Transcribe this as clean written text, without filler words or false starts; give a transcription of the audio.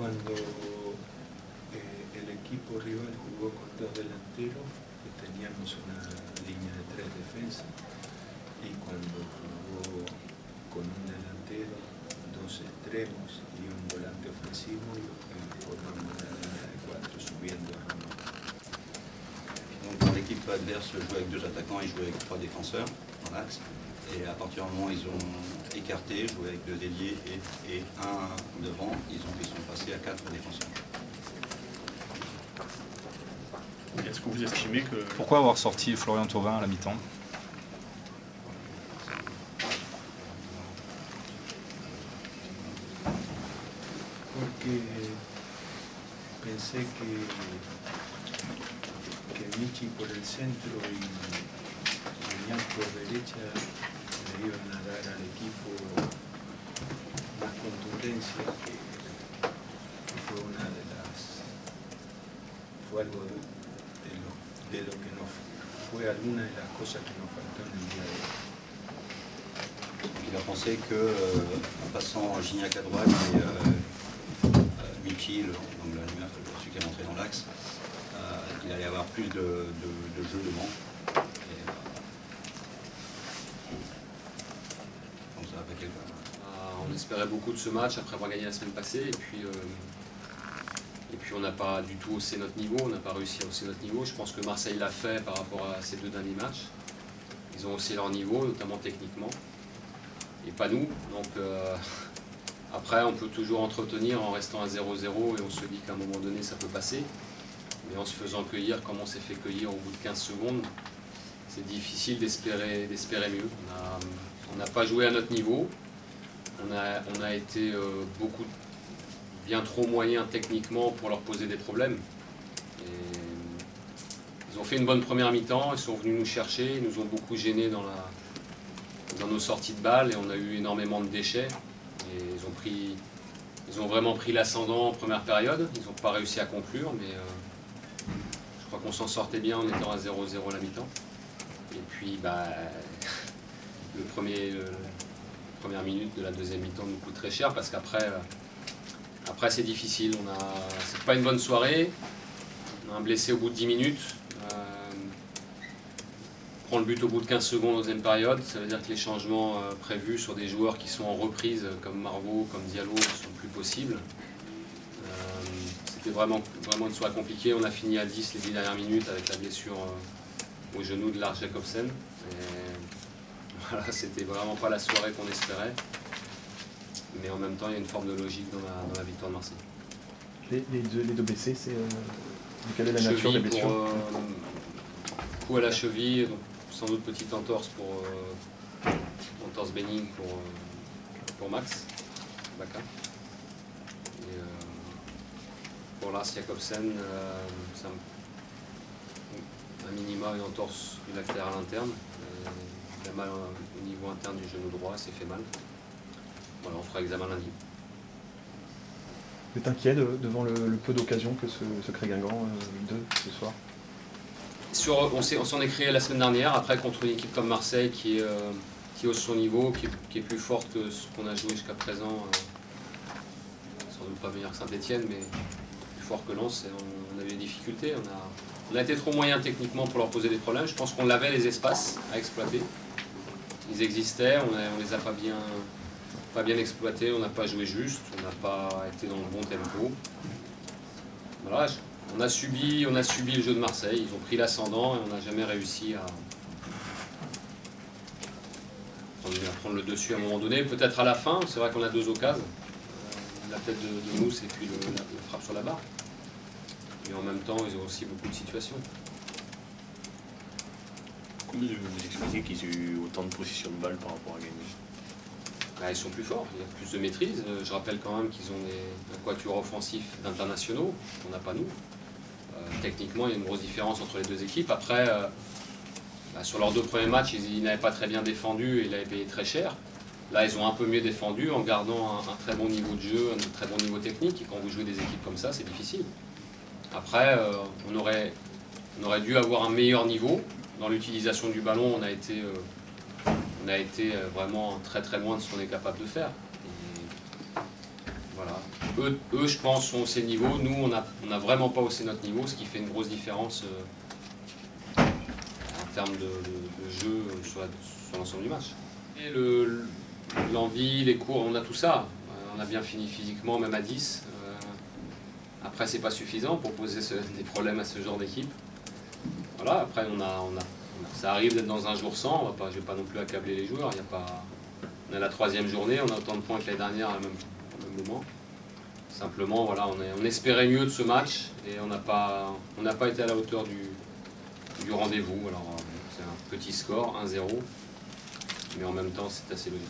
cuando el equipo rival jugó con dos delanteros, teníamos una línea de 3 defensas, y cuando jugó con un delantero, 2 extremos y un volante ofensivo, formamos una línea de 4 subiendo a Ramón. Donc quand l'équipe adverse jouait avec 2 attaquants, ils jouaient avec 3 défenseurs dans l'axe. Et à partir du moment où ils ont écarté, joué avec 2 ailiers et un devant, ils sont passés à 4 défenseurs. Est-ce que vous estimez que... Pourquoi avoir sorti Florian Thauvin à la mi-temps? Porque pensé que Michi por el centro y Gignac por derecha le iban a dar al equipo más contundencia, que fue una de las... fue algo de lo que nos fue alguna de las cosas que nos faltó en el día de hoy. Il a pensé que en passant Gignac à droite et Michi, celui qui est rentré dans l'axe, il allait y avoir plus de jeu devant. Et, donc ça a fait quelque chose. On espérait beaucoup de ce match après avoir gagné la semaine passée, et puis on n'a pas du tout haussé notre niveau, on n'a pas réussi à hausser notre niveau. Je pense que Marseille l'a fait par rapport à ces 2 derniers matchs. Ils ont haussé leur niveau, notamment techniquement, et pas nous. Donc après, on peut toujours entretenir en restant à 0-0, et on se dit qu'à un moment donné, ça peut passer. Mais en se faisant cueillir, comme on s'est fait cueillir au bout de 15 secondes, c'est difficile d'espérer mieux. On n'a pas joué à notre niveau, on a été bien trop moyens techniquement pour leur poser des problèmes. Et ils ont fait une bonne première mi-temps, ils sont venus nous chercher, ils nous ont beaucoup gênés dans nos sorties de balles, et on a eu énormément de déchets. Et ils ont vraiment pris l'ascendant en première période, ils n'ont pas réussi à conclure, mais je crois qu'on s'en sortait bien en étant à 0-0 à la mi-temps. Et puis la première minute de la deuxième mi-temps nous coûte très cher, parce qu'après c'est difficile. C'est pas une bonne soirée, on a un blessé au bout de 10 minutes. Prend le but au bout de 15 secondes en deuxième période, ça veut dire que les changements prévus sur des joueurs qui sont en reprise, comme Marveau, comme Diallo, ne sont plus possibles. C'était vraiment une soirée compliquée. On a fini à 10 les 10 dernières minutes avec la blessure au genou de Lars Jacobsen. Voilà, c'était vraiment pas la soirée qu'on espérait. Mais en même temps, il y a une forme de logique dans la victoire de Marseille. Les deux blessés, c'est quelle est la nature des blessures? Coup à la cheville, donc sans doute petite entorse entorse bénigne pour Max Bacca. Et pour Lars Jacobsen, un minima une entorse du latéral interne. Il a mal au niveau interne du genou droit, il s'est fait mal. Voilà, on fera examen lundi. Vous êtes inquiet devant le peu d'occasions que se crée Guingamp ce soir? On s'en est créé la semaine dernière, après contre une équipe comme Marseille qui hausse son niveau, qui est plus forte que ce qu'on a joué jusqu'à présent. Sans doute pas meilleur que Saint-Etienne, mais plus fort que Lens. On a eu des difficultés. On a été trop moyens techniquement pour leur poser des problèmes. Je pense qu'on avait les espaces à exploiter. Ils existaient, on les a pas bien exploités, on n'a pas joué juste, on n'a pas été dans le bon tempo. Voilà. On a subi le jeu de Marseille, ils ont pris l'ascendant et on n'a jamais réussi à prendre le dessus à un moment donné. Peut-être à la fin, c'est vrai qu'on a 2 occasions, la tête de Mousse et puis la frappe sur la barre. Mais en même temps, ils ont aussi beaucoup de situations. Comment vous expliquez qu'ils aient eu autant de possession de balle par rapport à gagner? Ils sont plus forts, il y a plus de maîtrise. Je rappelle quand même qu'ils ont un quatuor offensif d'internationaux, qu'on n'a pas nous. Techniquement, il y a une grosse différence entre les 2 équipes. Après, sur leurs 2 premiers matchs, ils n'avaient pas très bien défendu et ils avaient payé très cher. Là, ils ont un peu mieux défendu en gardant un très bon niveau de jeu, un très bon niveau technique. Et quand vous jouez des équipes comme ça, c'est difficile. Après, on aurait dû avoir un meilleur niveau. Dans l'utilisation du ballon, on a été vraiment très très loin de ce qu'on est capable de faire. Et voilà. eux, je pense, ont haussé le niveau. Nous, on n'a vraiment pas haussé notre niveau, ce qui fait une grosse différence en termes de jeu sur l'ensemble du match. Et l'envie, les cours, on a tout ça. On a bien fini physiquement, même à 10. Après, c'est pas suffisant pour poser des problèmes à ce genre d'équipe. Voilà, après, ça arrive d'être dans un jour sans. Je ne vais pas non plus accabler les joueurs. On est à la 3e journée, on a autant de points que l'année dernière au même moment. Simplement, voilà, on espérait mieux de ce match et on n'a pas été à la hauteur du rendez-vous. Alors, c'est un petit score, 1-0, mais en même temps, c'est assez logique.